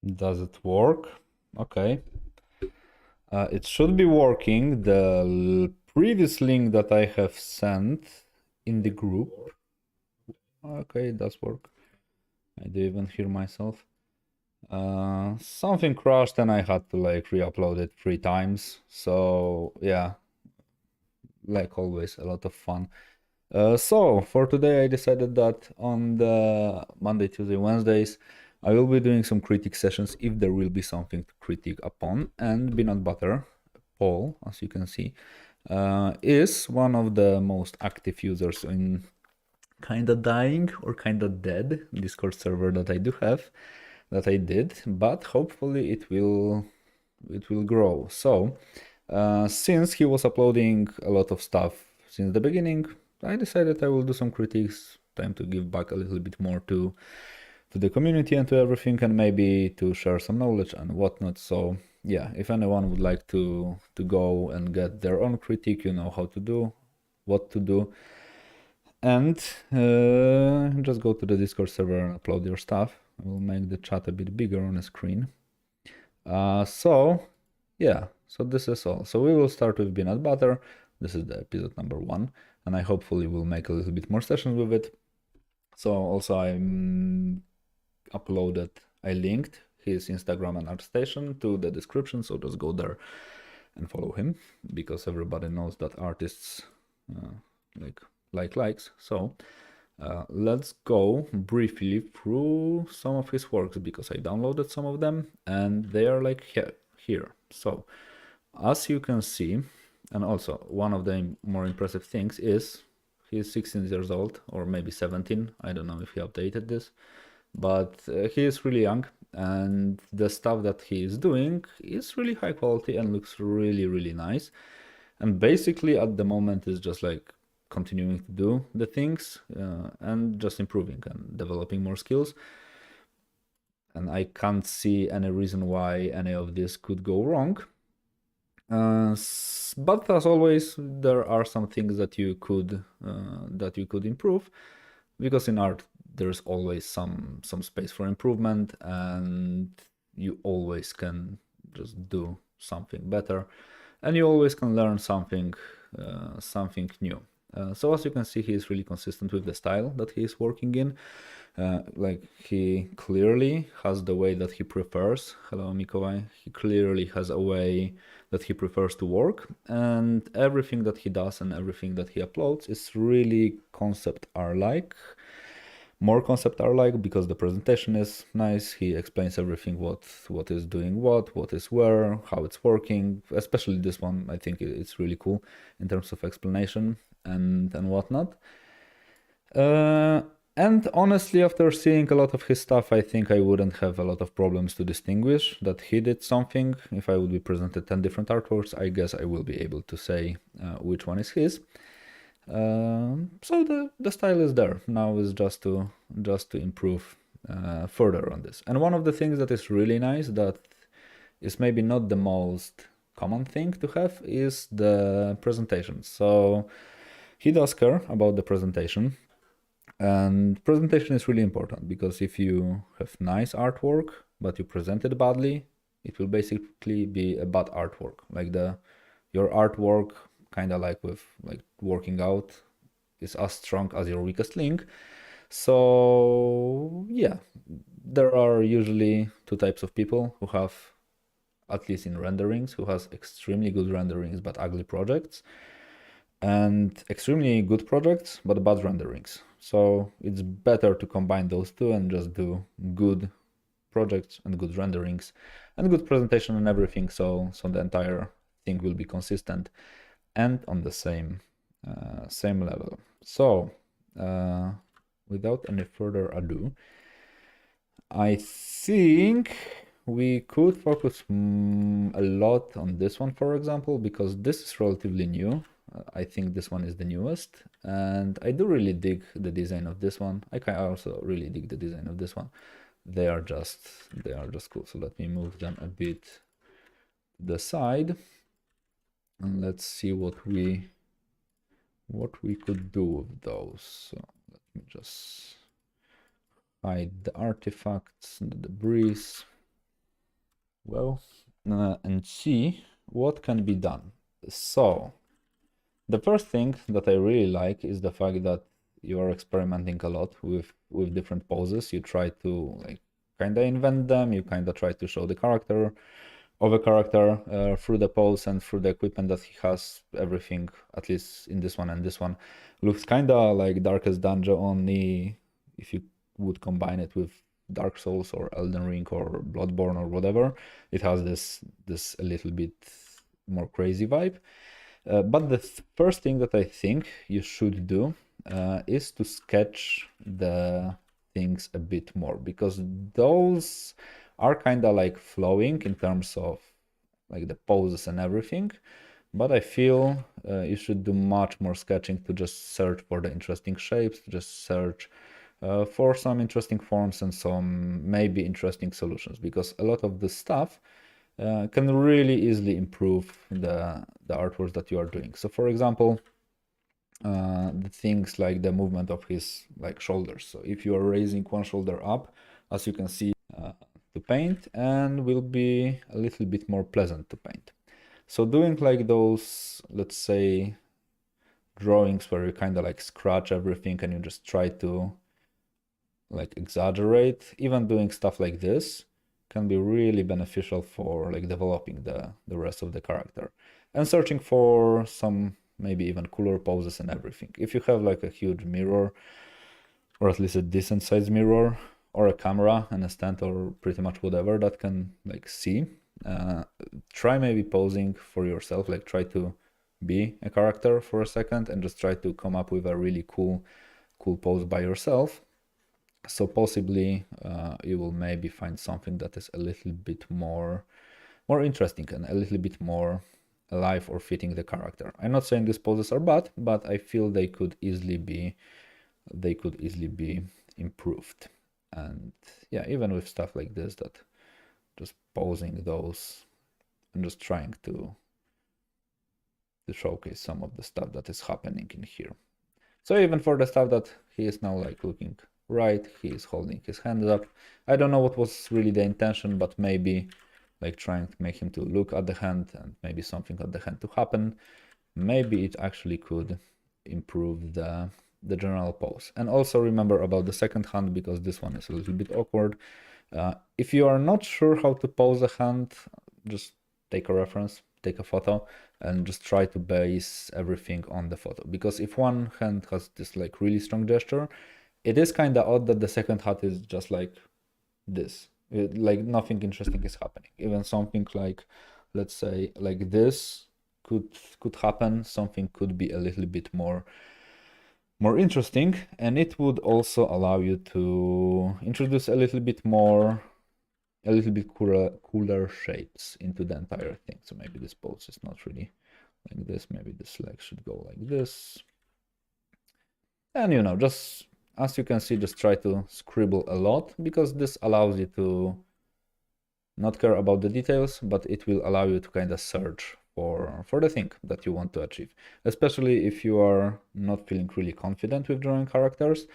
Does it work? Okay. It should be working. The previous link that I have sent in the group. Okay, it does work. I do even hear myself. Something crashed and I had to like re-upload it 3 times. So yeah, like always, a lot of fun. So for today, I decided that on the Monday, Tuesday, Wednesdays, I will be doing some critique sessions if there will be something to critique upon. And Beanut Butter, Paul, as you can see, is one of the most active users in kinda dying or kinda dead Discord server that I do have, that I did, but hopefully it will grow. So since he was uploading a lot of stuff since the beginning, I decided I will do some critiques. Time to give back a little bit more to the community and to everything, and maybe to share some knowledge and whatnot. So yeah, if anyone would like to go and get their own critique, you know how to do, what to do, and just go to the Discord server and upload your stuff. I will make the chat a bit bigger on the screen. So yeah, so this is all. So we will start with Beanut Butter. This is the episode number 1, and I hopefully will make a little bit more sessions with it. So also I linked his Instagram and ArtStation to the description, so just go there and follow him, because everybody knows that artists like likes. So let's go briefly through some of his works, because I downloaded some of them and they are like here. So as you can see, and also one of the more impressive things is he's 16 years old, or maybe 17. I don't know if he updated this, but he is really young, and the stuff that he is doing is really high quality and looks really, really nice. And basically at the moment is just like continuing to do the things and just improving and developing more skills. And I can't see any reason why any of this could go wrong. But as always, there are some things that you could improve, because in art there's always some space for improvement, and you always can just do something better, and you always can learn something new. So as you can see, he is really consistent with the style that he is working in. Like he clearly has the way that he prefers. Hello, Mikołaj. He clearly has a way that he prefers to work, and everything that he does and everything that he uploads is really concept art-like. More concept art-like, because the presentation is nice. He explains everything, what is doing what is where, how it's working. Especially this one, I think it's really cool in terms of explanation and whatnot. And honestly, after seeing a lot of his stuff, I think I wouldn't have a lot of problems to distinguish that he did something. If I would be presented 10 different artworks, I guess I will be able to say which one is his. So the style is there. Now is just to improve further on this. And one of the things that is really nice, that is maybe not the most common thing to have, is the presentation. So he does care about the presentation. And presentation is really important, because if you have nice artwork but you present it badly, it will basically be a bad artwork. Like your artwork, kind of like with like working out, is as strong as your weakest link. So yeah, there are usually 2 types of people who have, at least in renderings, who has extremely good renderings but ugly projects, and extremely good projects but bad renderings. So it's better to combine those two and just do good projects and good renderings and good presentation and everything, so the entire thing will be consistent and on the same level. So without any further ado, I think we could focus a lot on this one, for example, because this is relatively new. I think this one is the newest, and I do really dig the design of this one. I can also really dig the design of this one. They are just cool. So let me move them a bit to the side, and let's see what we could do with those. So let me just hide the artifacts, the debris. well, and see what can be done. So the first thing that I really like is the fact that you are experimenting a lot with different poses. You try to like kind of invent them. You kind of try to show the character of a character through the pose and through the equipment that he has. Everything, at least in this one and this one, looks kind of like Darkest Dungeon, only if you would combine it with Dark Souls or Elden Ring or Bloodborne or whatever, it has this a little bit more crazy vibe. But the first thing that I think you should do is to sketch the things a bit more, because those are kind of like flowing in terms of like the poses and everything. But I feel you should do much more sketching to just search for the interesting shapes, to just search for some interesting forms and some maybe interesting solutions, because a lot of the stuff can really easily improve the artworks that you are doing. So for example, the things like the movement of his like shoulders. So if you are raising one shoulder up, as you can see, to paint, and will be a little bit more pleasant to paint. So doing like those, let's say, drawings where you kind of like scratch everything and you just try to like exaggerate, even doing stuff like this can be really beneficial for like developing the rest of the character and searching for some maybe even cooler poses and everything. If you have like a huge mirror, or at least a decent sized mirror, or a camera and a stand, or pretty much whatever that can like see, try maybe posing for yourself, like try to be a character for a second and just try to come up with a really cool pose by yourself. So possibly you will maybe find something that is a little bit more interesting and a little bit more alive or fitting the character. I'm not saying these poses are bad, but I feel they could easily be improved. And yeah, even with stuff like this, that just posing those and just trying to showcase some of the stuff that is happening in here. So even for the stuff that he is now like looking right, he is holding his hands up. I don't know what was really the intention, but maybe like trying to make him to look at the hand and maybe something at the hand to happen. Maybe it actually could improve the general pose. And also remember about the second hand, because this one is a little bit awkward. If you are not sure how to pose a hand, just take a reference, take a photo, and just try to base everything on the photo. Because if one hand has this like really strong gesture, it is kind of odd that the second hand is just like this. Like nothing interesting is happening. Even something like, let's say, like this could happen. Something could be a little bit more interesting, and it would also allow you to introduce a little bit cooler shapes into the entire thing. So maybe this pose is not really like this. Maybe this leg should go like this. And you know, just as you can see, just try to scribble a lot, because this allows you to not care about the details, but it will allow you to kind of search for the thing that you want to achieve, especially if you are not feeling really confident with drawing characters.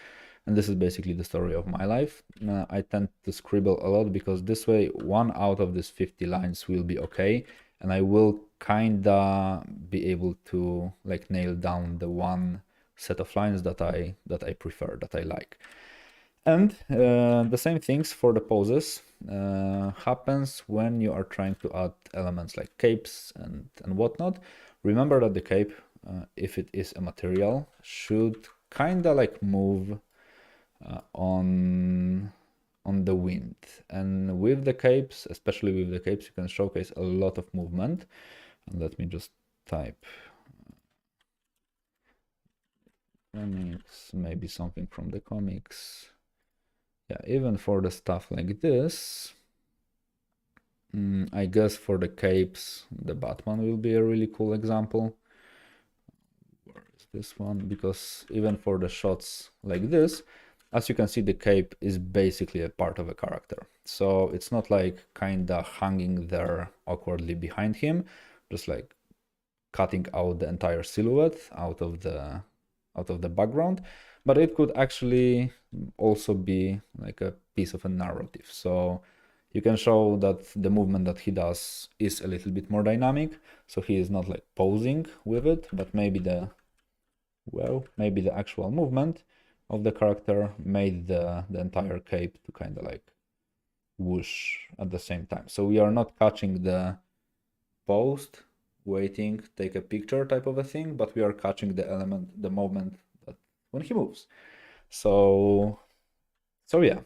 And this is basically the story of my life. I tend to scribble a lot, because this way 1 out of these 50 lines will be okay, and I will kinda be able to like nail down the one set of lines that I prefer, that I like. And the same things for the poses happens when you are trying to add elements like capes and whatnot. Remember that the cape, if it is a material, should kind of like move on the wind. And with the capes, especially with the capes, you can showcase a lot of movement. And let me just type comics, maybe something from the comics. Yeah, even for the stuff like this, I guess for the capes, the Batman will be a really cool example. Where is this one? Because even for the shots like this, as you can see, the cape is basically a part of a character. So it's not like kinda hanging there awkwardly behind him, just like cutting out the entire silhouette out of the background, but it could actually also be like a piece of a narrative. So you can show that the movement that he does is a little bit more dynamic. So he is not like posing with it, but maybe the actual movement of the character made the entire cape to kind of like whoosh at the same time. So we are not catching the post, waiting, take a picture type of a thing, but we are catching the element, the moment that when he moves. So yeah.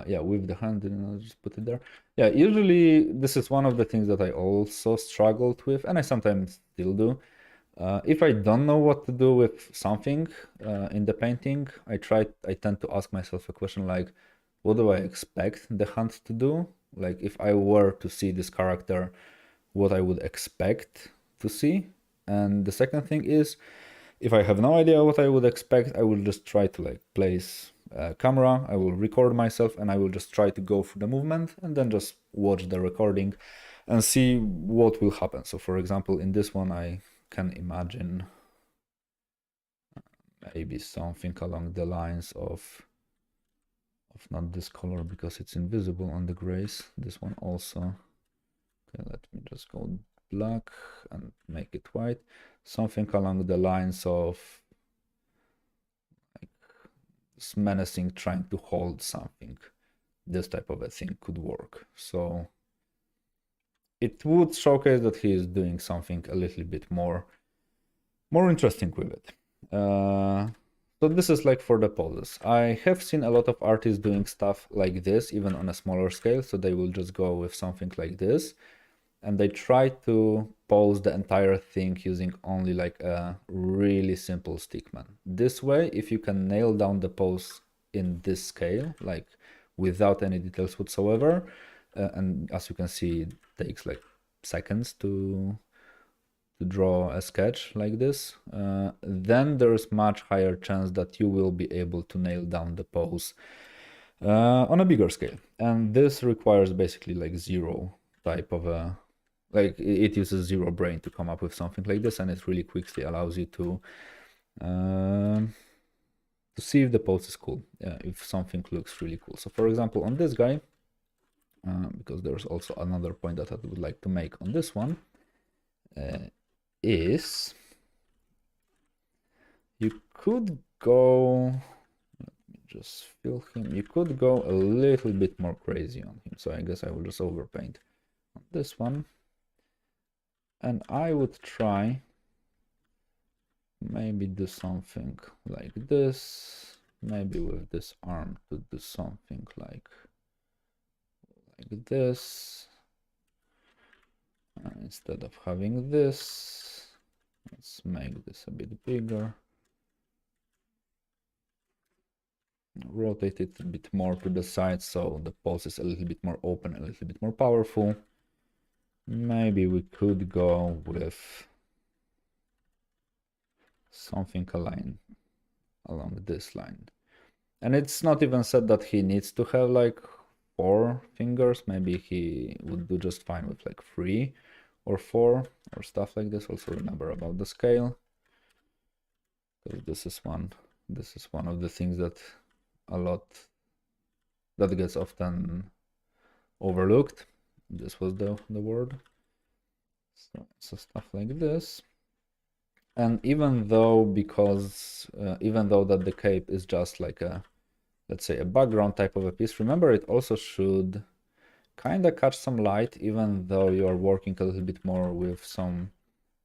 Yeah, with the hand, I'll just put it there. Yeah, usually this is one of the things that I also struggled with, and I sometimes still do. If I don't know what to do with something in the painting, I tend to ask myself a question like, what do I expect the hand to do? Like if I were to see this character, what I would expect to see. And the second thing is, if I have no idea what I would expect, I will just try to like place a camera, I will record myself, and I will just try to go through the movement and then just watch the recording and see what will happen. So for example, in this one, I can imagine maybe something along the lines of not this color because it's invisible on the grays. This one also. Okay, let me just go black and make it white. Something along the lines of like this menacing, trying to hold something. This type of a thing could work. So it would showcase that he is doing something a little bit more interesting with it. So this is like for the poses. I have seen a lot of artists doing stuff like this, even on a smaller scale. So they will just go with something like this, and they try to pose the entire thing using only like a really simple stickman. This way, if you can nail down the pose in this scale, like without any details whatsoever, and as you can see, it takes like seconds to draw a sketch like this, then there is much higher chance that you will be able to nail down the pose on a bigger scale. And this requires basically like zero type of a, like it uses zero brain to come up with something like this, and it really quickly allows you to see if the pose is cool, if something looks really cool. So for example, on this guy, because there's also another point that I would like to make on this one, is you could go, let me just fill him, you could go a little bit more crazy on him. So I guess I will just overpaint on this one, and I would try maybe do something like this, maybe with this arm to do something like this. Instead of having this, let's make this a bit bigger. Rotate it a bit more to the side so the pose is a little bit more open, a little bit more powerful. Maybe we could go with something along this line. And it's not even said that he needs to have like 4 fingers. Maybe he would do just fine with like 3 or 4 or stuff like this. Also remember about the scale, because this is one of the things that gets often overlooked. This was the word. So stuff like this. And even though that the cape is just like a, let's say, a background type of a piece, remember it also should kind of catch some light. Even though you are working a little bit more with some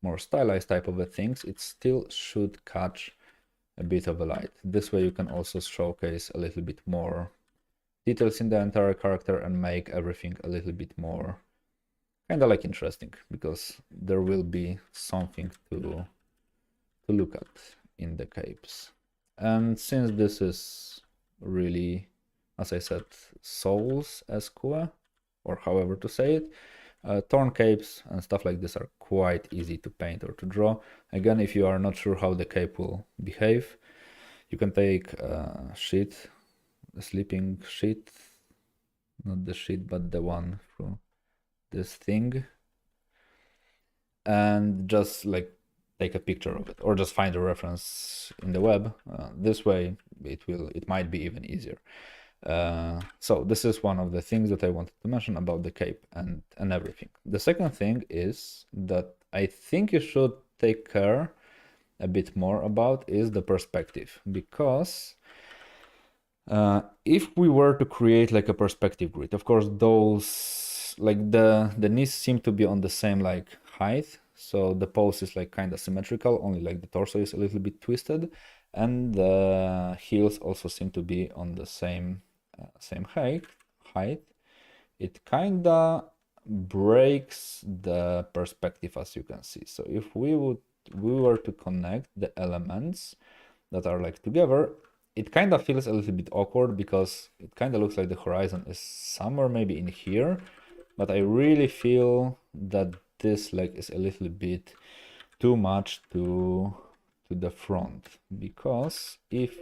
more stylized type of a things, it still should catch a bit of a light. This way you can also showcase a little bit more details in the entire character and make everything a little bit more kind of like interesting, because there will be something to look at in the capes. And since this is really, as I said, souls esque, or however to say it, torn capes and stuff like this are quite easy to paint or to draw. Again, if you are not sure how the cape will behave, you can take a sheet, a sleeping sheet, not the sheet, but the one through this thing, and just like take a picture of it, or just find a reference in the web. This way it might be even easier. So this is one of the things that I wanted to mention about the cape and everything. The second thing is that I think you should take care a bit more about is the perspective, because if we were to create like a perspective grid, of course those like the knees seem to be on the same like height, so the pose is like kind of symmetrical, only like the torso is a little bit twisted, and the heels also seem to be on the same height. It kinda breaks the perspective, as you can see. So if we were to connect the elements that are like together, it kind of feels a little bit awkward because it kind of looks like the horizon is somewhere maybe in here, but I really feel that this like is a little bit too much to the front, because if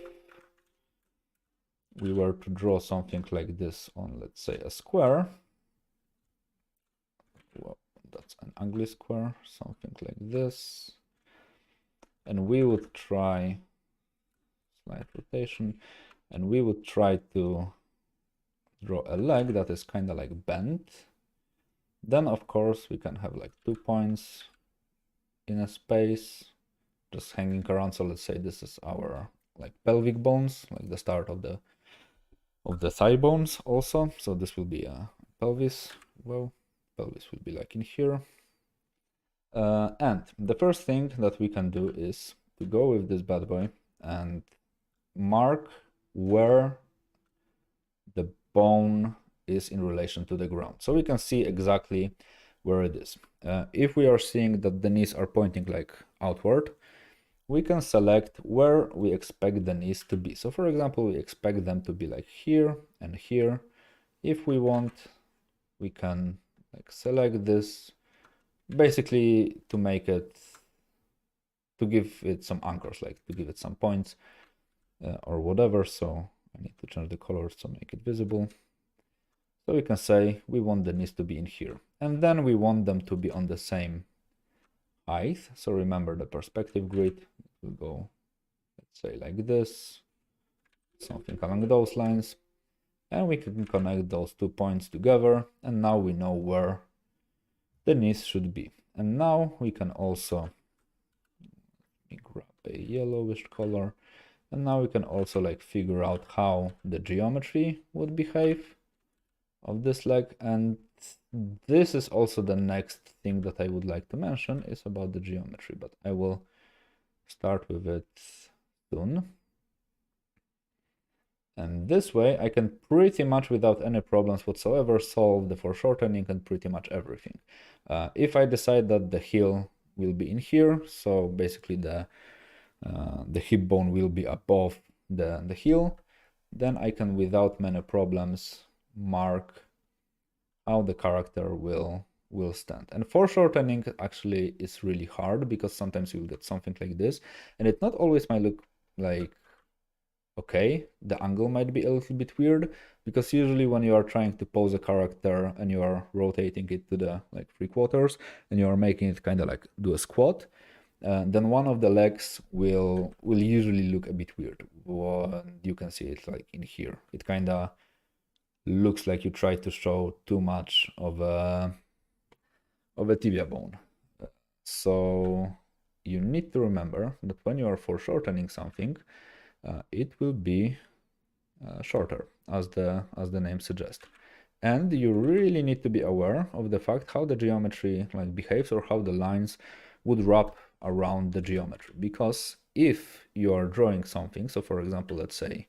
we were to draw something like this on, let's say, a square, well, that's an ugly square, something like this, and we would try slight rotation, and we would try to draw a leg that is kind of like bent, then of course we can have like 2 points in a space just hanging around. So let's say this is our like pelvic bones, like the start of the thigh bones also. So this will be a pelvis. Well, pelvis will be like in here. And the first thing that we can do is to go with this bad boy and mark where the bone is in relation to the ground, so we can see exactly where it is. If we are seeing that the knees are pointing like outward, we can select where we expect the knees to be. So for example, we expect them to be like here and here. If we want, we can like select this basically to make it, to give it some anchors, like to give it some points or whatever. So I need to change the colors to make it visible. So we can say we want the knees to be in here, and then we want them to be on the same height. So remember the perspective grid, it will go, let's say like this, something along those lines, and we can connect those 2 points together, and now we know where the knees should be. And now we can also grab a yellowish color, and now we can also like figure out how the geometry would behave of this leg. And this is also the next thing that I would like to mention is about the geometry, but I will start with it soon. And this way I can pretty much without any problems whatsoever solve the foreshortening and pretty much everything. If I decide that the heel will be in here, so basically the hip bone will be above the heel, then I can without many problems mark how the character will stand. And foreshortening actually is really hard because sometimes you'll get something like this, and it not always might look like okay, the angle might be a little bit weird, because usually when you are trying to pose a character and you are rotating it to the like 3/4 and you are making it kind of like do a squat, then one of the legs will usually look a bit weird. You can see it like in here. It kind of looks like you try to show too much of a tibia bone. So you need to remember that when you are foreshortening something, it will be shorter, as the name suggests. And you really need to be aware of the fact how the geometry like behaves, or how the lines would wrap around the geometry. Because if you are drawing something, so for example, let's say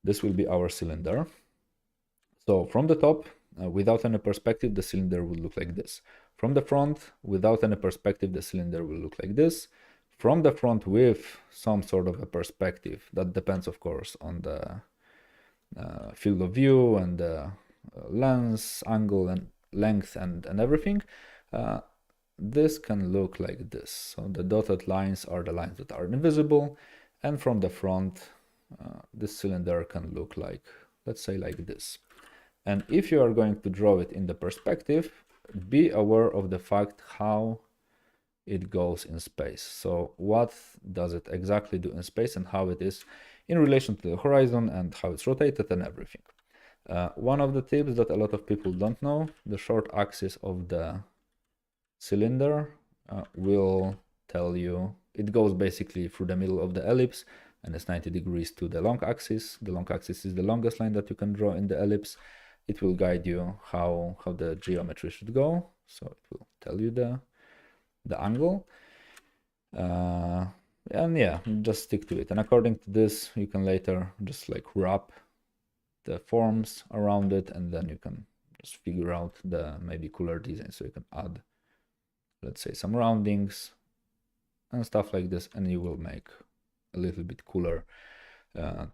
this will be our cylinder. So from the top, without any perspective, the cylinder will look like this. From the front, without any perspective, the cylinder will look like this. From the front with some sort of a perspective, that depends of course on the field of view and the lens, angle and length and everything, this can look like this. So the dotted lines are the lines that are invisible, and from the front this cylinder can look like, let's say like this. And if you are going to draw it in the perspective, be aware of the fact how it goes in space. So what does it exactly do in space and how it is in relation to the horizon and how it's rotated and everything. One of the tips that a lot of people don't know, the short axis of the cylinder will tell you, it goes basically through the middle of the ellipse and it's 90 degrees to the long axis. The long axis is the longest line that you can draw in the ellipse. It will guide you how the geometry should go. So it will tell you the angle. And yeah, just stick to it. And according to this, you can later just like wrap the forms around it, and then you can just figure out the maybe cooler design. So you can add, let's say, some roundings and stuff like this, and you will make a little bit cooler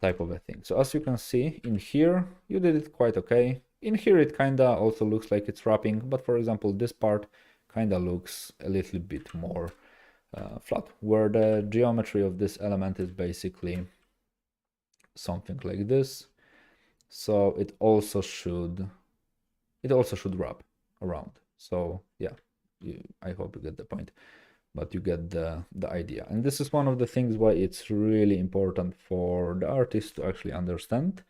type of a thing. So as you can see in here, you did it quite okay. In here, it kinda also looks like it's wrapping, but for example, this part kinda looks a little bit more flat, where the geometry of this element is basically something like this. So it also should wrap around. So yeah, I hope you get the point, but you get the idea. And this is one of the things why it's really important for the artist to actually understand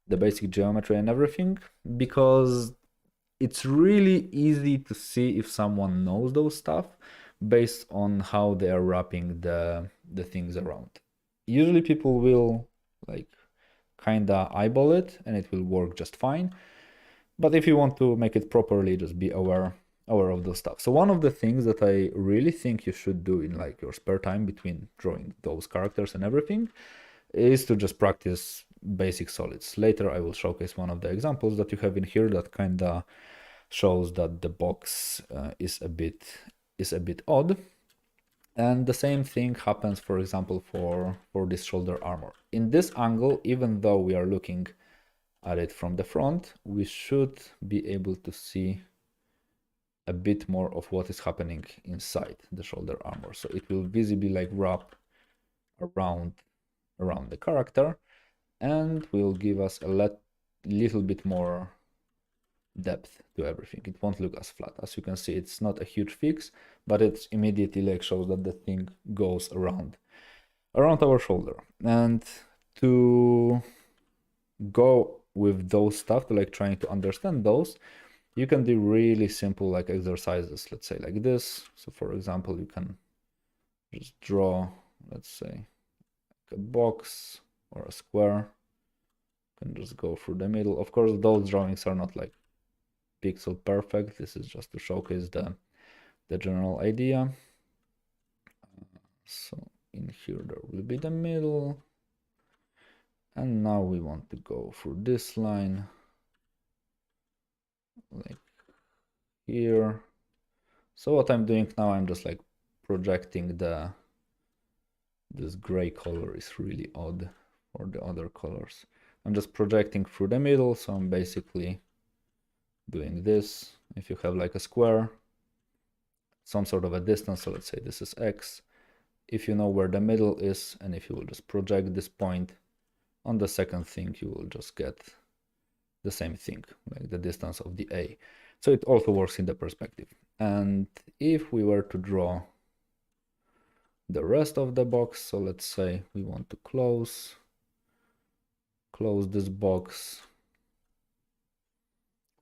the basic geometry and everything, because it's really easy to see if someone knows those stuff based on how they are wrapping the things around. Usually people will like kinda eyeball it and it will work just fine. But if you want to make it properly, just be aware of those stuff. So one of the things that I really think you should do in like your spare time between drawing those characters and everything is to just practice basic solids. Later I will showcase one of the examples that you have in here that kinda shows that the box is a bit odd. And the same thing happens, for example, for this shoulder armor. In this angle, even though we are looking at it from the front, we should be able to see a bit more of what is happening inside the shoulder armor. So it will visibly like wrap around the character and will give us a little bit more depth to everything. It won't look as flat. As you can see, it's not a huge fix, but it immediately like shows that the thing goes around our shoulder. And to go with those stuff, to like trying to understand those, you can do really simple like exercises, let's say like this. So for example, you can just draw, let's say, like a box or a square. You can just go through the middle. Of course, those drawings are not like pixel perfect. This is just to showcase the general idea. So in here there will be the middle, and now we want to go through this line like here. So what I'm doing now, I'm just like projecting this gray color is really odd for the other colors. I'm just projecting through the middle, so I'm basically doing this. If you have like a square, some sort of a distance, so let's say this is X, if you know where the middle is, and if you will just project this point on the second thing, you will just get the same thing, like the distance of the A. So it also works in the perspective. And if we were to draw the rest of the box, so let's say we want to close this box,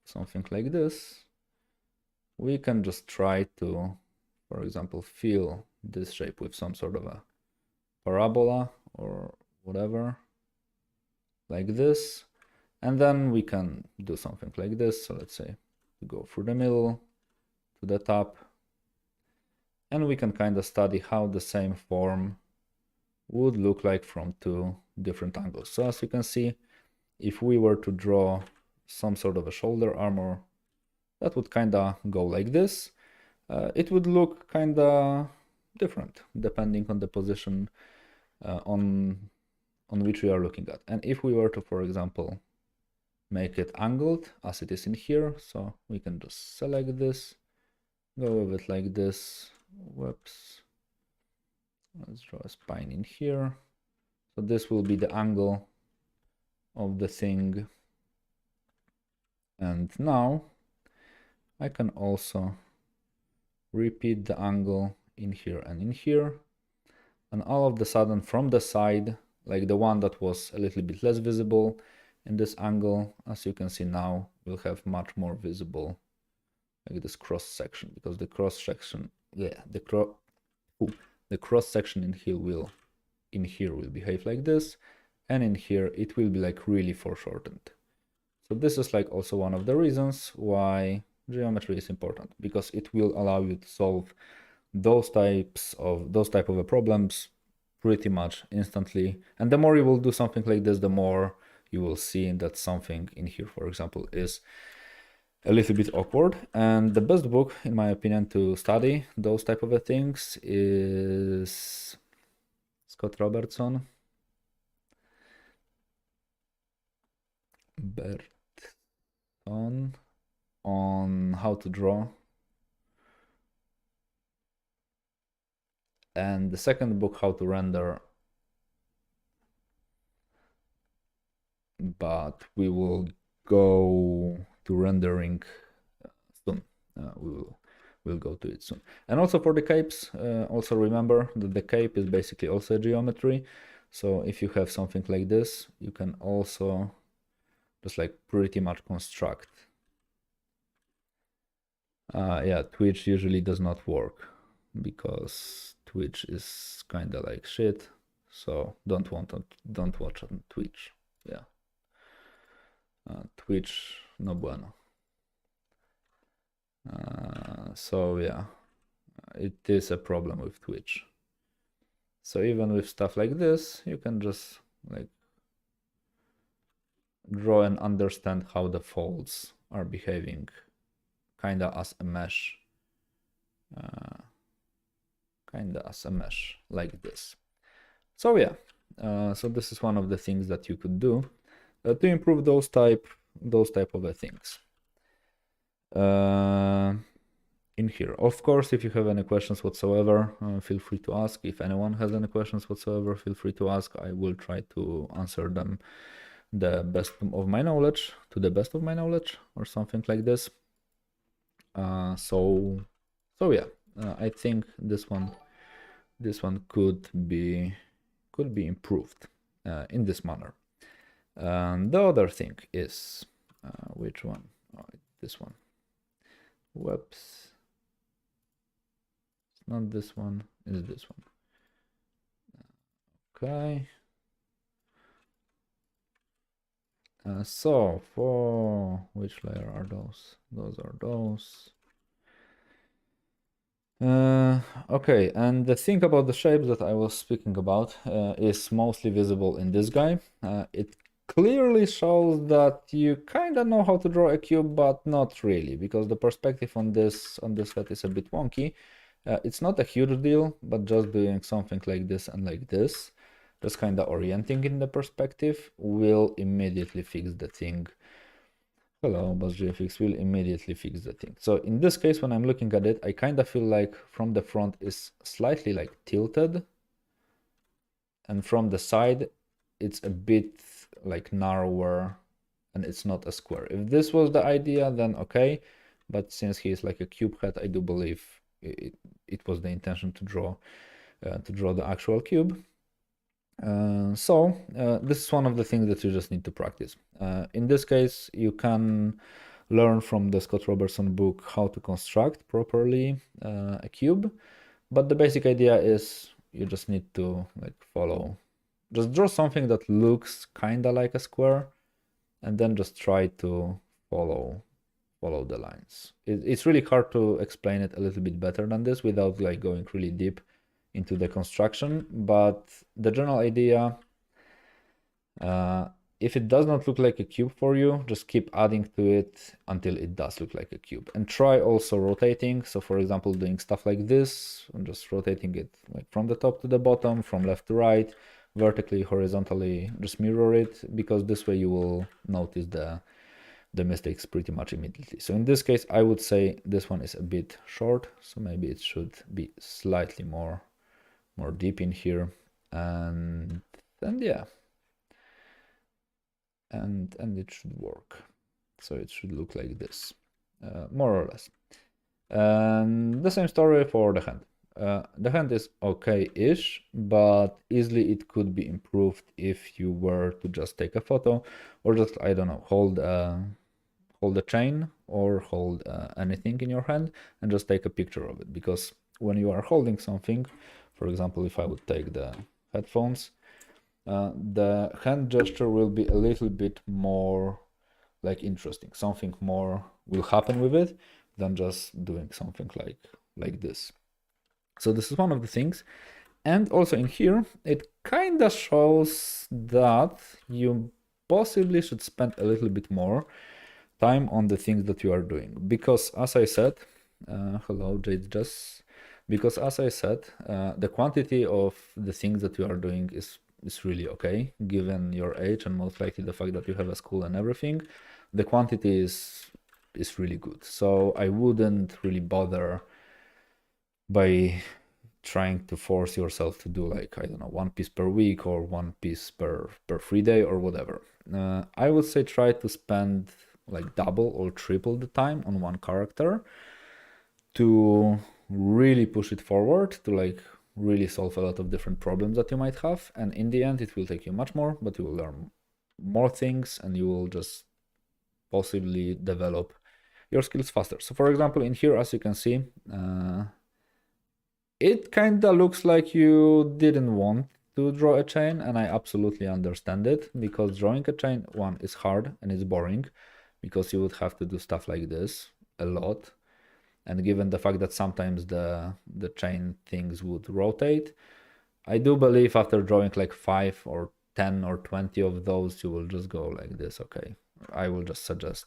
something like this, we can just try to, for example, fill this shape with some sort of a parabola or whatever, like this. And then we can do something like this. So let's say we go through the middle to the top, and we can kind of study how the same form would look like from two different angles. So as you can see, if we were to draw some sort of a shoulder armor, that would kind of go like this. It would look kind of different depending on the position on which we are looking at. And if we were to, for example, make it angled as it is in here, so we can just select this, go with it like this. Whoops. Let's draw a spine in here. So this will be the angle of the thing. And now I can also repeat the angle in here and in here. And all of the sudden from the side, like the one that was a little bit less visible in this angle, as you can see now, will have much more visible, like this cross section, because the cross section, yeah, the cross section in here will behave like this, and in here it will be like really foreshortened. So this is like also one of the reasons why geometry is important, because it will allow you to solve those type of problems pretty much instantly. And the more you will do something like this, the more you will see that something in here, for example, is a little bit awkward. And the best book, in my opinion, to study those type of things is Scott Robertson. On how to draw. And the second book, How to Render. But we will go to rendering soon. We'll go to it soon. And also for the capes, also remember that the cape is basically also a geometry. So if you have something like this, you can also just like pretty much construct. Yeah, Twitch usually does not work because Twitch is kind of like shit. So don't watch on Twitch. Yeah. Twitch, no bueno. So yeah, it is a problem with Twitch. So even with stuff like this, you can just like draw and understand how the folds are behaving, kinda as a mesh. Like this. So yeah, so this is one of the things that you could do to improve those type of things. In here, of course, if you have any questions whatsoever, feel free to ask. If anyone has any questions whatsoever, feel free to ask. I will try to answer them to the best of my knowledge, or something like this. So yeah, I think this one could be improved in this manner. The other thing is which one? Oh, this one. Whoops. It's not this one. It's this one. Okay. So for which layer are those? Those are those. Okay, and the thing about the shapes that I was speaking about is mostly visible in this guy. It clearly shows that you kind of know how to draw a cube, but not really, because the perspective on this head is a bit wonky. It's not a huge deal, but just doing something like this and like this, just kind of orienting in the perspective, will immediately fix the thing. Hello, BuzzGFX will immediately fix the thing. So in this case, when I'm looking at it, I kind of feel like from the front is slightly like tilted, and from the side, it's a bit like narrower, and it's not a square. If this was the idea, then okay, but since he is like a cube head, I do believe it was the intention to draw the actual cube. So this is one of the things that you just need to practice. In this case, you can learn from the Scott Robertson book how to construct properly a cube, but the basic idea is you just need to like just draw something that looks kind of like a square, and then just try to follow the lines. It's really hard to explain it a little bit better than this without like going really deep into the construction, but the general idea, if it does not look like a cube for you, just keep adding to it until it does look like a cube, and try also rotating. So for example, doing stuff like this and just rotating it like from the top to the bottom, from left to right, vertically, horizontally, just mirror it, because this way you will notice the mistakes pretty much immediately. So in this case, I would say this one is a bit short, so maybe it should be slightly more deep in here, and yeah, and it should work. So it should look like this, more or less. And the same story for the hand. The hand is okay-ish, but easily it could be improved if you were to just take a photo or just, I don't know, hold a chain or hold anything in your hand and just take a picture of it. Because when you are holding something, for example, if I would take the headphones, the hand gesture will be a little bit more like interesting. Something more will happen with it than just doing something like this. So this is one of the things. And also in here, it kind of shows that you possibly should spend a little bit more time on the things that you are doing. Because as I said, hello Jade Jess, because as I said, the quantity of the things that you are doing is really okay, given your age and most likely the fact that you have a school and everything. The quantity is really good. So I wouldn't really bother by trying to force yourself to do like, I don't know, one piece per week or one piece per free day or whatever. I would say try to spend like double or triple the time on one character to really push it forward, to like really solve a lot of different problems that you might have. And in the end, it will take you much more, but you will learn more things and you will just possibly develop your skills faster. So for example, in here, as you can see, it kind of looks like you didn't want to draw a chain, and I absolutely understand it, because drawing a chain, one, is hard and it's boring, because you would have to do stuff like this a lot. And given the fact that sometimes the chain things would rotate, I do believe after drawing like 5 or 10 or 20 of those, you will just go like this. Okay, I will just suggest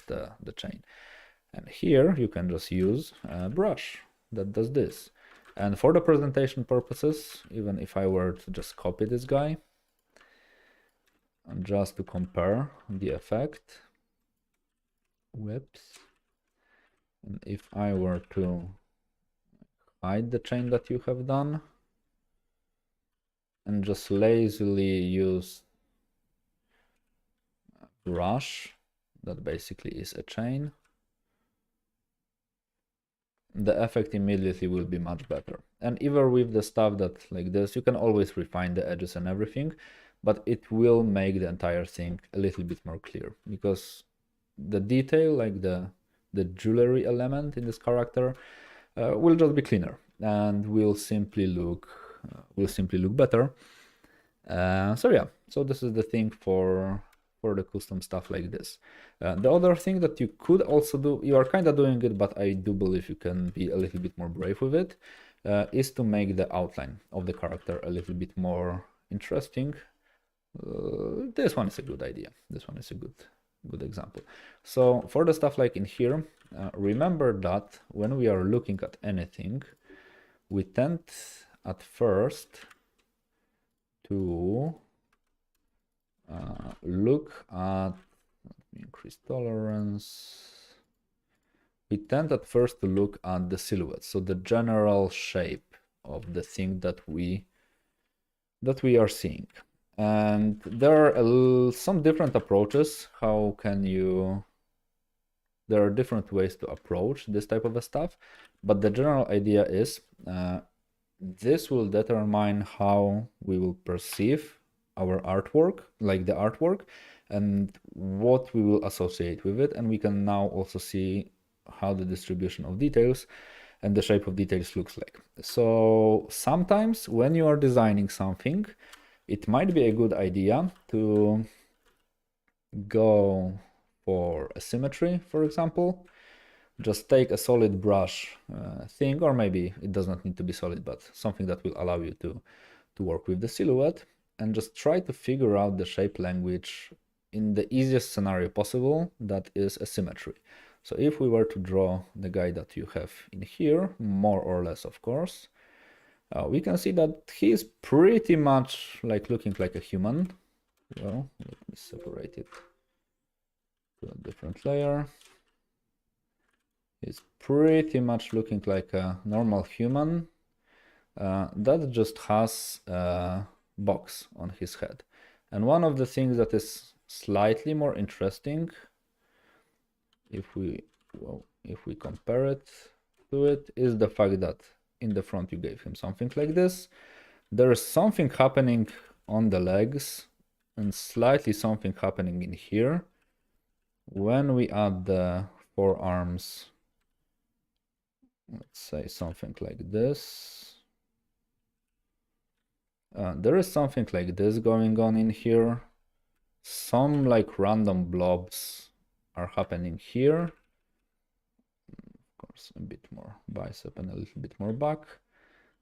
the chain. And here you can just use a brush that does this. And for the presentation purposes, even if I were to just copy this guy, and just to compare the effect, whoops, and if I were to hide the chain that you have done, and just lazily use a brush that basically is a chain, the effect immediately will be much better. And even with the stuff that like this, you can always refine the edges and everything, but it will make the entire thing a little bit more clear, because the detail, like the jewelry element in this character, will just be cleaner and will simply look better. So yeah, so this is the thing for the custom stuff like this. The other thing that you could also do, you are kind of doing it, but I do believe you can be a little bit more brave with it, is to make the outline of the character a little bit more interesting. This one is a good idea. This one is a good example. So for the stuff like in here, remember that when we are looking at anything, we tend at first to look at, let me increase tolerance. We tend at first to look at the silhouette, so the general shape of the thing that we are seeing. And there are some different approaches. How can you? There are different ways to approach this type of stuff, but the general idea is this will determine how we will perceive our artwork, like the artwork, and what we will associate with it. And we can now also see how the distribution of details and the shape of details looks like. So sometimes when you are designing something, it might be a good idea to go for a symmetry, for example. Just take a solid brush thing, or maybe it does not need to be solid, but something that will allow you to work with the silhouette, and just try to figure out the shape language in the easiest scenario possible, that is a symmetry. So if we were to draw the guy that you have in here, more or less, of course, we can see that he's pretty much like looking like a human. Well, let me separate it to a different layer. He's pretty much looking like a normal human that just has a box on his head. And one of the things that is slightly more interesting, if we compare it to it, is the fact that in the front you gave him something like this. There is something happening on the legs and slightly something happening in here. When we add the forearms, let's say something like this. There is something like this going on in here. Some like random blobs are happening here. Of course, a bit more bicep and a little bit more back.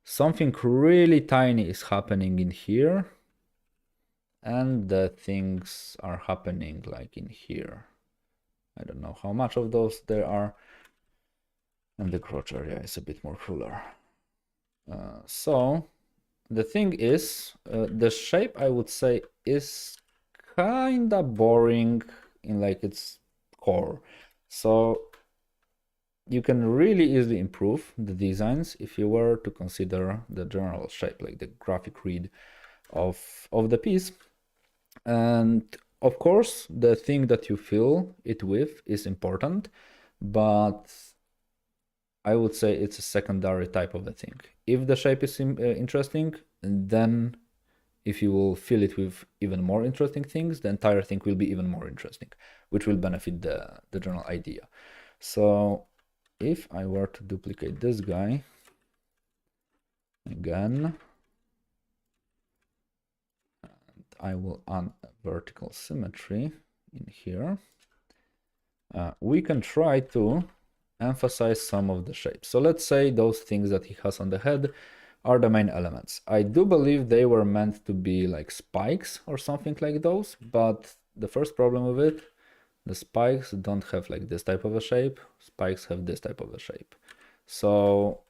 Something really tiny is happening in here. And the things are happening like in here. I don't know how much of those there are. And the crotch area is a bit more cooler. So the thing is, the shape I would say is kinda boring in like its core. So you can really easily improve the designs if you were to consider the general shape, like the graphic read of the piece. And of course, the thing that you fill it with is important, but I would say it's a secondary type of a thing. If the shape is interesting, then if you will fill it with even more interesting things, the entire thing will be even more interesting, which will benefit the general idea. So if I were to duplicate this guy again, and I will add vertical symmetry in here, we can try to emphasize some of the shapes. So let's say those things that he has on the head are the main elements. I do believe they were meant to be like spikes or something like those, but the first problem with it, the spikes don't have like this type of a shape. Spikes have this type of a shape. So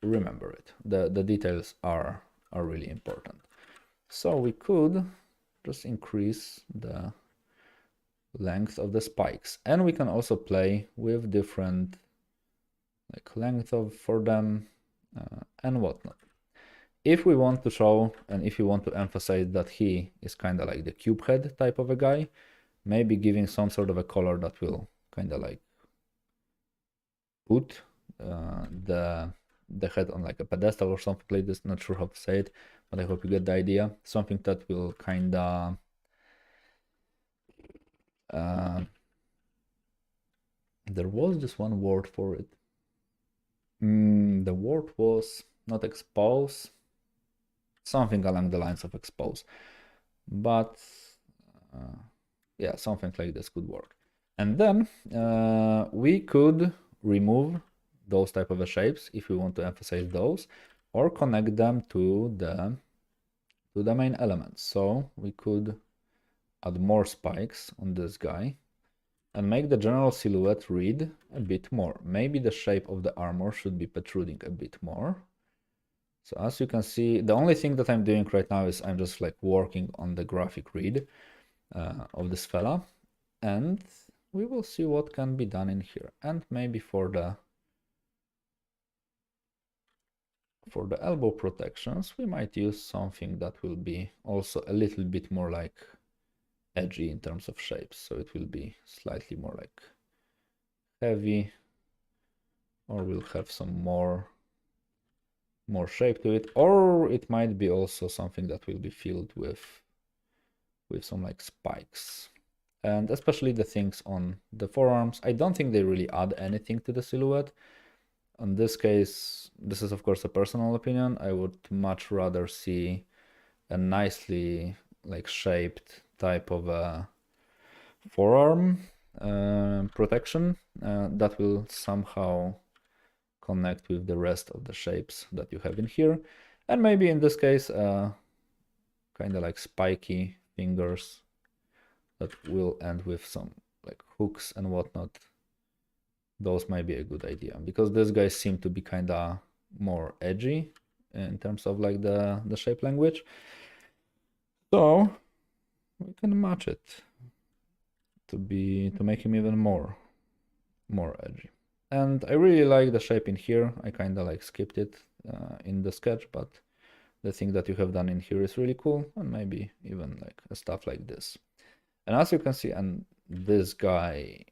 remember it. The details are really important. So we could just increase the length of the spikes, and we can also play with different like length for them and whatnot. If we want to show and if you want to emphasize that he is kind of like the cube head type of a guy, maybe giving some sort of a color that will kind of like put the head on like a pedestal or something like this. Not sure how to say it, but I hope you get the idea. Something that will kind of there was this one word for it. The word was not expose, something along the lines of expose, but yeah, something like this could work. And then we could remove those type of shapes if we want to emphasize those, or connect them to the main elements. So we could add more spikes on this guy and make the general silhouette read a bit more. Maybe the shape of the armor should be protruding a bit more. So as you can see, the only thing that I'm doing right now is I'm just like working on the graphic read of this fella, and we will see what can be done in here. And maybe for the elbow protections, we might use something that will be also a little bit more like edgy in terms of shapes. So it will be slightly more like heavy, or we'll have some more shape to it, or it might be also something that will be filled with some like spikes. And especially the things on the forearms, I don't think they really add anything to the silhouette. In this case, this is of course a personal opinion. I would much rather see a nicely like shaped type of a forearm protection that will somehow connect with the rest of the shapes that you have in here. And maybe in this case, kind of like spiky fingers that will end with some like hooks and whatnot. Those might be a good idea, because these guys seem to be kind of more edgy in terms of like the shape language. So we can match it to make him even more edgy. And I really like the shape in here. I kind of like skipped it in the sketch, but the thing that you have done in here is really cool, and maybe even like stuff like this. And as you can see, and this guy,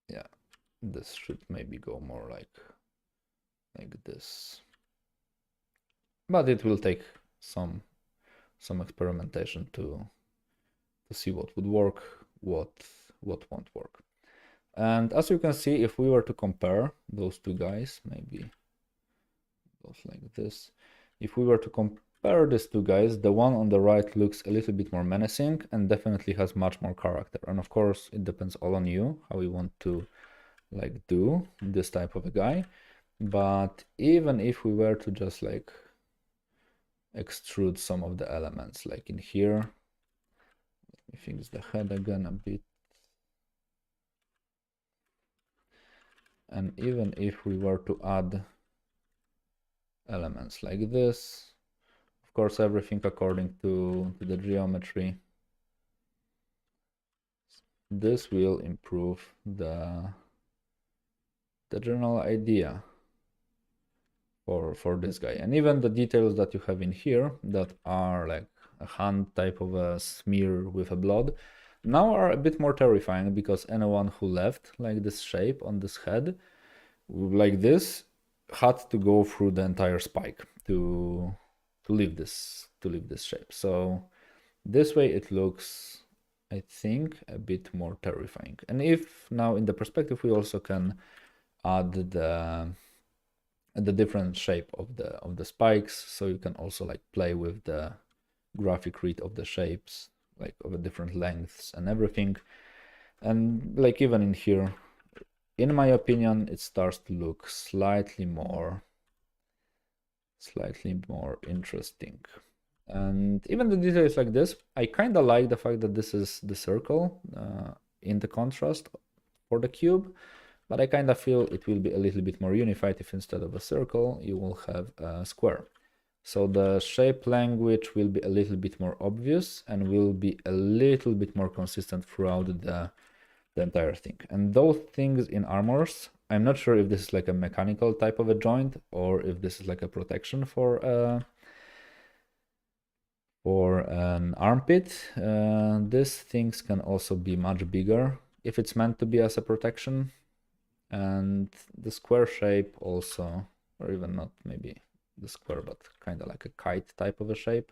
yeah, this should maybe go more like like this. But it will take some experimentation to see what would work, what won't work. And as you can see, if we were to compare those two guys, maybe goes like this. If we were to compare these two guys, the one on the right looks a little bit more menacing and definitely has much more character. And of course, it depends all on you, how you want to like do this type of a guy. But even if we were to just like extrude some of the elements, like in here, let me fix the head again a bit. And even if we were to add elements like this, of course, everything according to the geometry, this will improve the general idea for this guy. And even the details that you have in here that are like a hand type of a smear with a blood now are a bit more terrifying, because anyone who left like this shape on this head like this had to go through the entire spike to leave this shape. So this way it looks, I think, a bit more terrifying. And if now in the perspective we also can add the different shape of the spikes, so you can also like play with the graphic read of the shapes, like of the different lengths and everything. And like even in here, in my opinion, it starts to look slightly more interesting. And even the details like this, I kind of like the fact that this is the circle in the contrast for the cube, but I kind of feel it will be a little bit more unified if instead of a circle you will have a square. So the shape language will be a little bit more obvious and will be a little bit more consistent throughout the entire thing. And those things in armors, I'm not sure if this is like a mechanical type of a joint or if this is like a protection for an armpit. These things can also be much bigger if it's meant to be as a protection. And the square shape also, or even not maybe the square, but kind of like a kite type of a shape,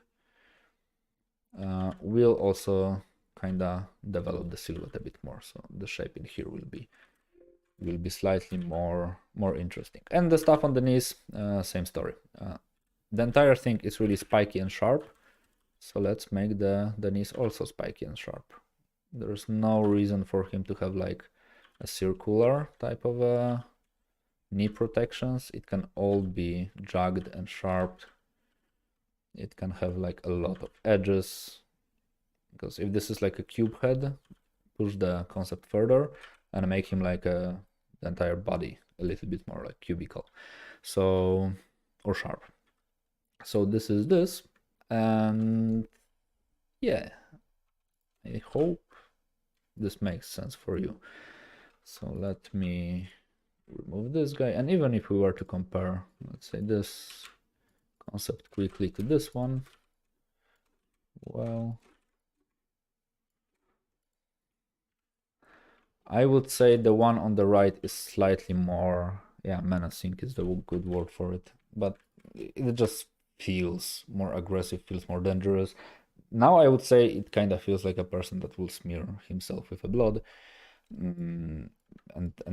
will also kind of develop the silhouette a bit more. So the shape in here will be slightly more interesting. And the stuff on the knees, same story. The entire thing is really spiky and sharp. So let's make the knees also spiky and sharp. There's no reason for him to have like a circular type of knee protections. It can all be jagged and sharp. It can have like a lot of edges, because if this is like a cube head, push the concept further and make him like the entire body a little bit more like cubical, so, or sharp. So this is this, and yeah, I hope this makes sense for you. So let me remove this guy, and even if we were to compare, let's say, this concept quickly to this one, well, I would say the one on the right is slightly more, yeah, menacing is the good word for it, but it just feels more aggressive, feels more dangerous. Now I would say it kind of feels like a person that will smear himself with a blood and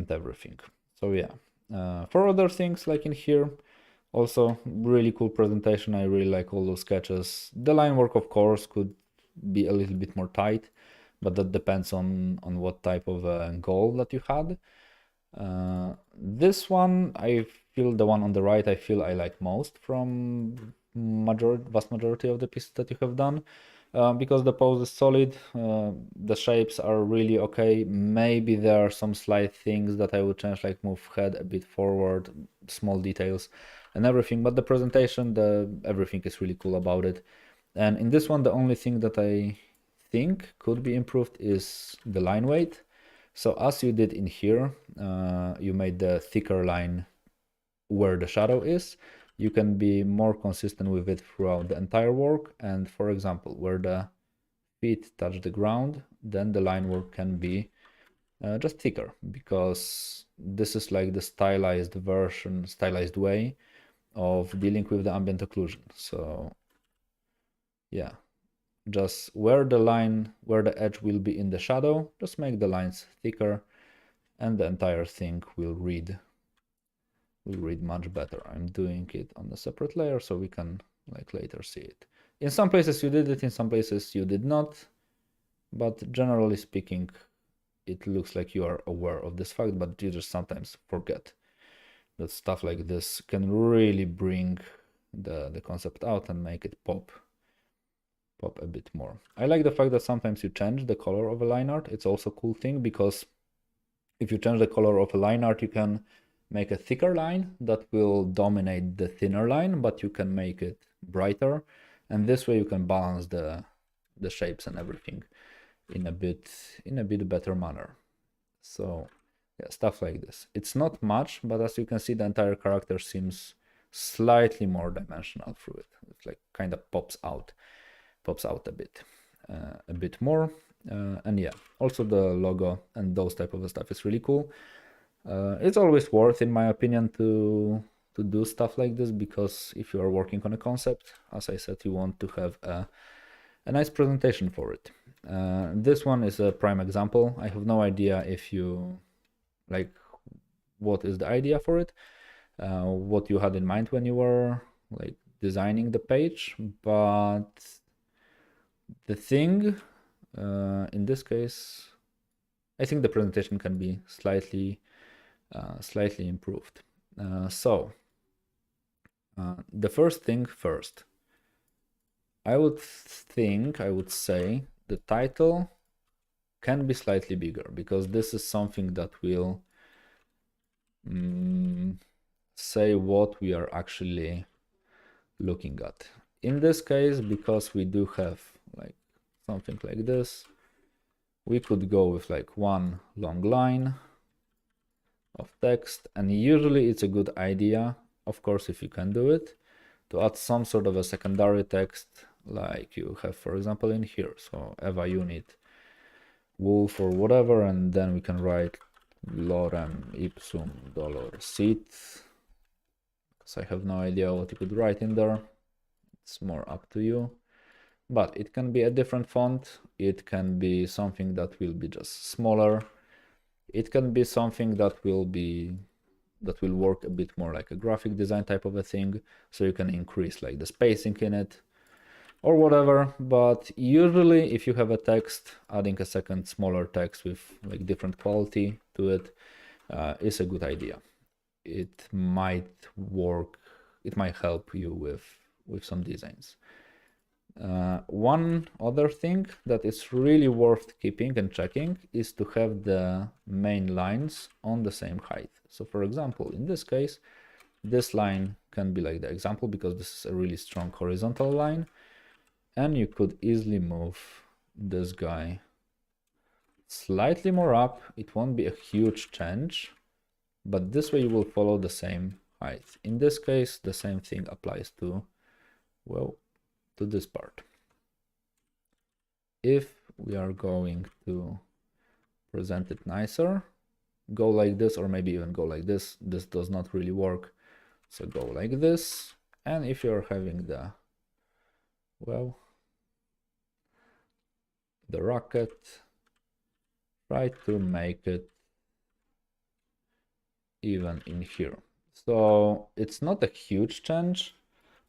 everything. So yeah, for other things like in here, also really cool presentation. I really like all those sketches. The line work, of course, could be a little bit more tight, but that depends on what type of goal that you had. This one, I feel the one on the right, I feel I like most from vast majority of the pieces that you have done, because the pose is solid, the shapes are really okay. Maybe there are some slight things that I would change, like move head a bit forward, small details and everything, but the presentation, everything is really cool about it. And in this one, the only thing that I think could be improved is the line weight. So as you did in here, you made the thicker line where the shadow is. You can be more consistent with it throughout the entire work. And for example, where the feet touch the ground, then the line work can be just thicker, because this is like the stylized version, stylized way of dealing with the ambient occlusion. So yeah, just where the edge will be in the shadow, just make the lines thicker, and the entire thing will read much better. I'm doing it on a separate layer so we can like later see it. In some places you did it, in some places you did not, but generally speaking, it looks like you are aware of this fact, but you just sometimes forget that stuff like this can really bring the concept out and make it pop a bit more. I like the fact that sometimes you change the color of a line art. It's also a cool thing, because if you change the color of a line art, you can make a thicker line that will dominate the thinner line, but you can make it brighter, and this way you can balance the shapes and everything in a bit better manner. So yeah, stuff like this. It's not much, but as you can see, the entire character seems slightly more dimensional through it. It's like kind of pops out a bit more. And yeah, also the logo and those type of stuff is really cool. It's always worth, in my opinion, to do stuff like this, because if you are working on a concept, as I said, you want to have a nice presentation for it. This one is a prime example. I have no idea if you like what is the idea for it, what you had in mind when you were like designing the page, but the thing in this case, I think the presentation can be slightly improved. So the first thing first, I would say the title can be slightly bigger, because this is something that will say what we are actually looking at. In this case, because we do have like something like this, we could go with like one long line of text, and usually it's a good idea, of course, if you can do it, to add some sort of a secondary text, like you have, for example, in here. So Eva unit WOLFE or whatever, and then we can write lorem ipsum dolor sit, because I have no idea what you could write in there. It's more up to you, but it can be a different font. It can be something that will be just smaller. It can be something that will work a bit more like a graphic design type of a thing, so you can increase like the spacing in it or whatever. But usually if you have a text, adding a second smaller text with like different quality to it is a good idea. It might work, it might help you with some designs. One other thing that is really worth keeping and checking is to have the main lines on the same height. So for example, in this case, this line can be like the example, because this is a really strong horizontal line, and you could easily move this guy slightly more up. It won't be a huge change, but this way you will follow the same height. In this case, the same thing applies to, well, to this part. If we are going to present it nicer, go like this, or maybe even go like this. This does not really work, so go like this. And if you're having the, well, the rocket, try to make it even in here. So it's not a huge change,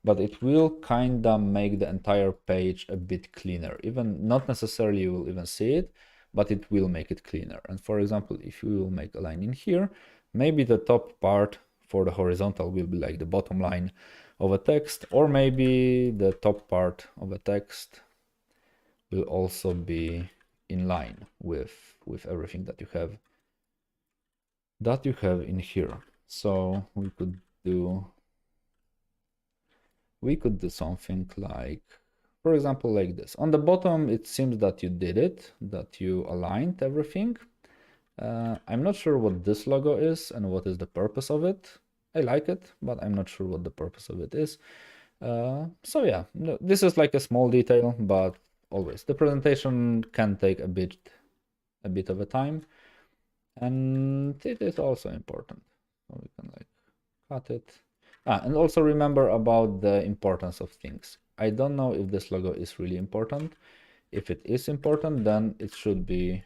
but it will kinda make the entire page a bit cleaner. Even not necessarily you will even see it, but it will make it cleaner. And for example, if you will make a line in here, maybe the top part for the horizontal will be like the bottom line of a text, or maybe the top part of a text will also be in line with everything that you have in here. So we could do something like, for example, like this. On the bottom, it seems that you did it, that you aligned everything. I'm not sure what this logo is and what is the purpose of it. I like it, but I'm not sure what the purpose of it is. So yeah, this is like a small detail, but always the presentation can take a bit of a time. And it is also important. So we can like cut it. And also remember about the importance of things. I don't know if this logo is really important. If it is important, then it should be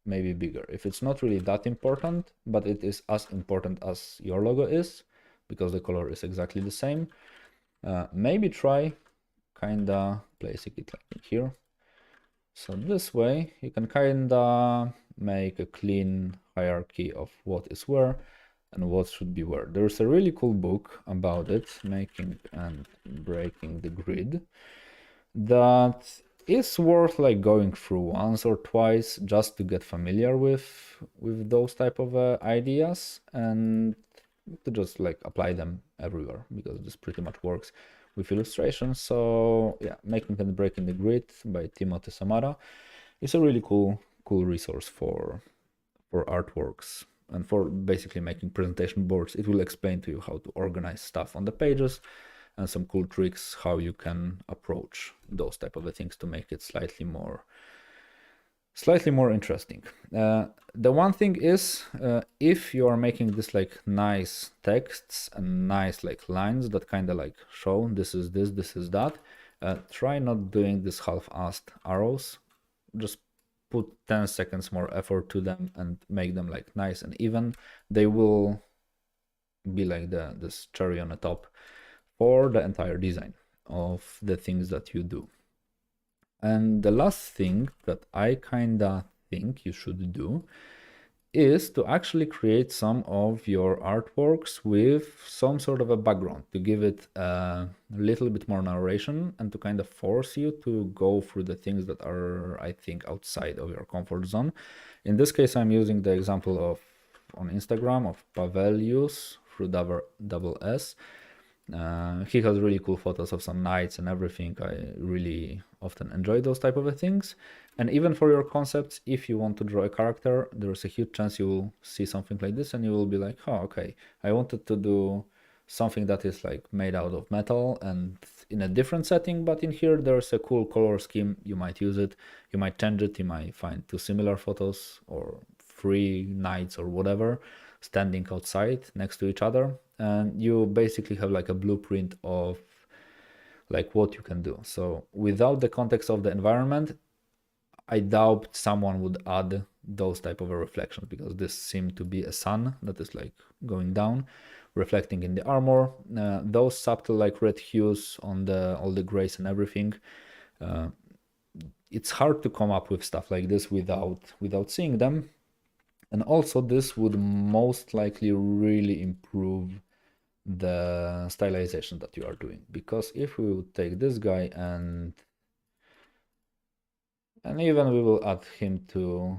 maybe bigger. If it's not really that important, but it is as important as your logo is, because the color is exactly the same, maybe try kinda placing it like here. So this way you can kinda make a clean hierarchy of what is where and what should be where. There's a really cool book about it, making and breaking the grid, that is worth like going through once or twice just to get familiar with those type of ideas and to just like apply them everywhere, because this pretty much works with illustration. So yeah, Making and Breaking the Grid by Timothy Samara is a really cool resource for artworks and for basically making presentation boards. It will explain to you how to organize stuff on the pages and some cool tricks how you can approach those type of things to make it slightly more interesting. The one thing is, if you are making this like nice texts and nice like lines that kind of like show this is this, this is that, try not doing this half-assed arrows. Just put 10 seconds more effort to them and make them like nice and even. They will be like this cherry on the top for the entire design of the things that you do. And the last thing that I kinda think you should do is to actually create some of your artworks with some sort of a background to give it a little bit more narration and to kind of force you to go through the things that are, I think, outside of your comfort zone. In this case, I'm using the example of on Instagram of Pavelius through double S. He has really cool photos of some nights and everything. I really often enjoy those type of things. And even for your concepts, if you want to draw a character, there's a huge chance you will see something like this and you will be like, oh, okay, I wanted to do something that is like made out of metal and in a different setting, but in here there's a cool color scheme. You might use it, you might change it, you might find two similar photos or 3 knights or whatever standing outside next to each other, and you basically have like a blueprint of like what you can do. So without the context of the environment, I doubt someone would add those type of reflections, because this seemed to be a sun that is like going down, reflecting in the armor. Those subtle like red hues on all the grays and everything. It's hard to come up with stuff like this without seeing them. And also this would most likely really improve the stylization that you are doing, because if we would take this guy and even we will add him to,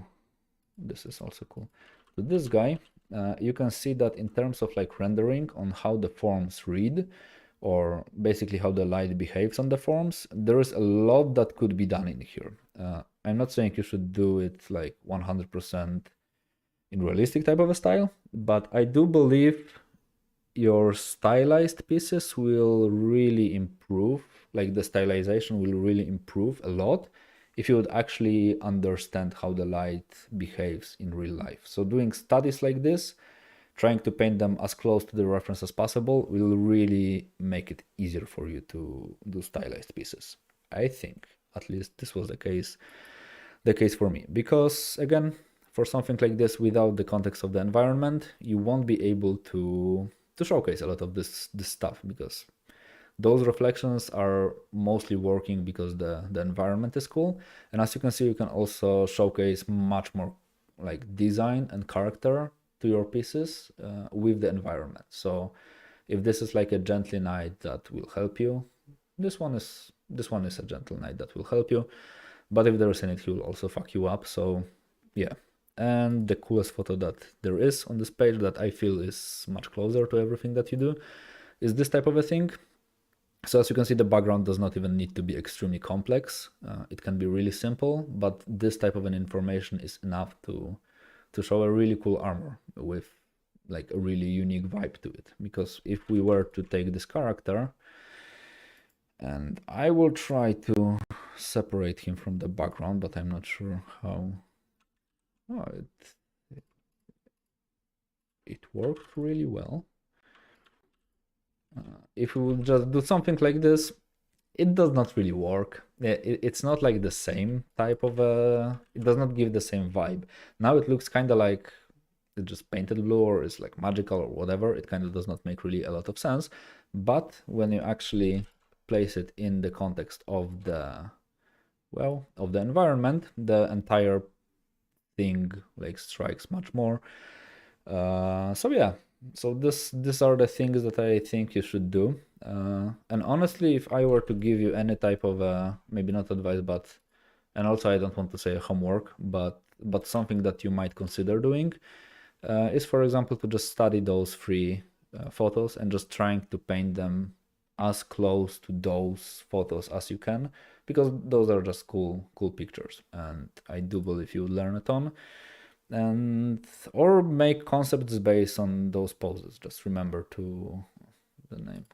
this is also cool, to this guy, you can see that in terms of like rendering on how the forms read, or basically how the light behaves on the forms, there is a lot that could be done in here. I'm not saying you should do it like 100% in realistic type of a style, but I do believe your stylized pieces will really improve, like the stylization will really improve a lot if you would actually understand how the light behaves in real life. So doing studies like this, trying to paint them as close to the reference as possible, will really make it easier for you to do stylized pieces. I think at least this was the case for me, because again, for something like this, without the context of the environment, you won't be able to showcase a lot of this stuff, because those reflections are mostly working because the environment is cool. And as you can see, you can also showcase much more like design and character to your pieces with the environment. So if this is like a gentle night that will help you, this one is a gentle night that will help you. But if there is in it, he will also fuck you up. So yeah. And the coolest photo that there is on this page that I feel is much closer to everything that you do is this type of a thing. So as you can see, the background does not even need to be extremely complex. It can be really simple, but this type of an information is enough to show a really cool armor with like a really unique vibe to it. Because if we were to take this character, and I will try to separate him from the background, but I'm not sure how. Oh, it worked really well. If we would just do something like this, it does not really work. It's not like the same type of it does not give the same vibe. Now it looks kind of like it just painted blue or is like magical or whatever. It kind of does not make really a lot of sense. But when you actually place it in the context of the, well, of the environment, the entire thing like strikes much more. So yeah, so these are the things that I think you should do. And honestly, if I were to give you any type of maybe not advice, but and also I don't want to say homework, but something that you might consider doing is, for example, to just study those three photos and just trying to paint them as close to those photos as you can, because those are just cool pictures, and I do believe you would learn a ton. And or make concepts based on those poses. Just remember to the name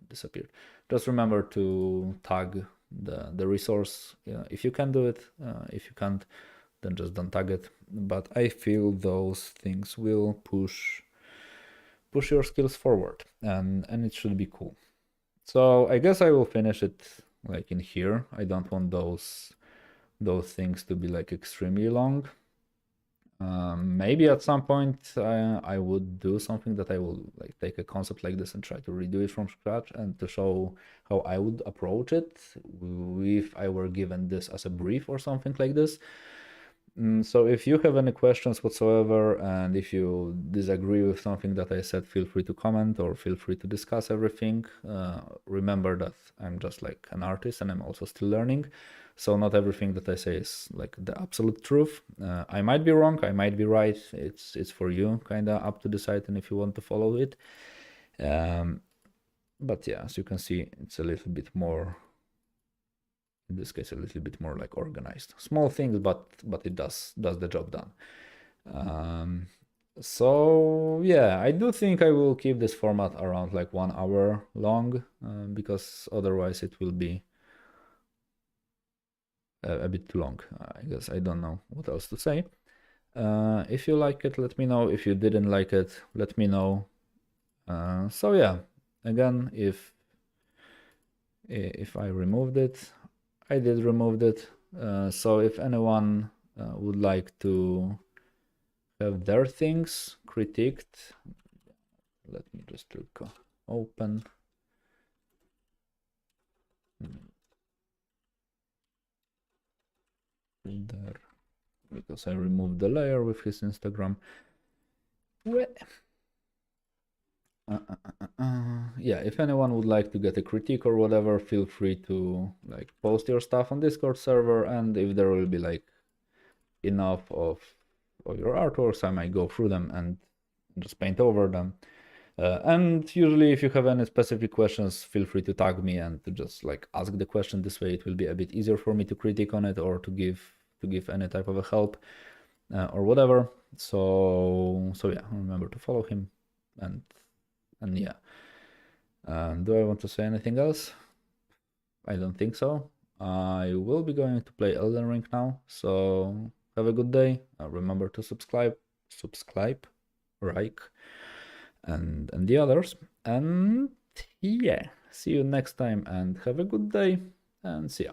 disappeared. Just remember to tag the resource if you can do it. If you can't, then just don't tag it. But I feel those things will push your skills forward, and it should be cool. So I guess I will finish it like in here. I don't want those things to be like extremely long. Maybe at some point I would do something that I will like take a concept like this and try to redo it from scratch, and to show how I would approach it if I were given this as a brief or something like this. So if you have any questions whatsoever, and if you disagree with something that I said, feel free to comment or feel free to discuss everything. Remember that I'm just like an artist and I'm also still learning. So not everything that I say is like the absolute truth. I might be wrong, I might be right. It's for you kind of up to decide, and if you want to follow it. But yeah, as you can see, it's a little bit more, in this case, a little bit more like organized. Small things, but it does the job done. So yeah, I do think I will keep this format around like 1 hour long, because otherwise it will be a bit too long. I guess I don't know what else to say. If you like it, let me know. If you didn't like it, let me know. So yeah, again, if I removed it, I did remove it. So if anyone would like to have their things critiqued, let me just look open. There, because I removed the layer with his Instagram. Yeah, if anyone would like to get a critique or whatever, feel free to like post your stuff on Discord server, and if there will be like enough of your artworks, I might go through them and just paint over them. And usually if you have any specific questions, feel free to tag me and to just like ask the question. This way it will be a bit easier for me to critique on it, or to give any type of a help or whatever. So yeah, remember to follow him, and yeah. Do I want to say anything else? I don't think so. I will be going to play Elden Ring now, so have a good day. Remember to subscribe, like, and the others. And yeah, see you next time, and have a good day, and see ya.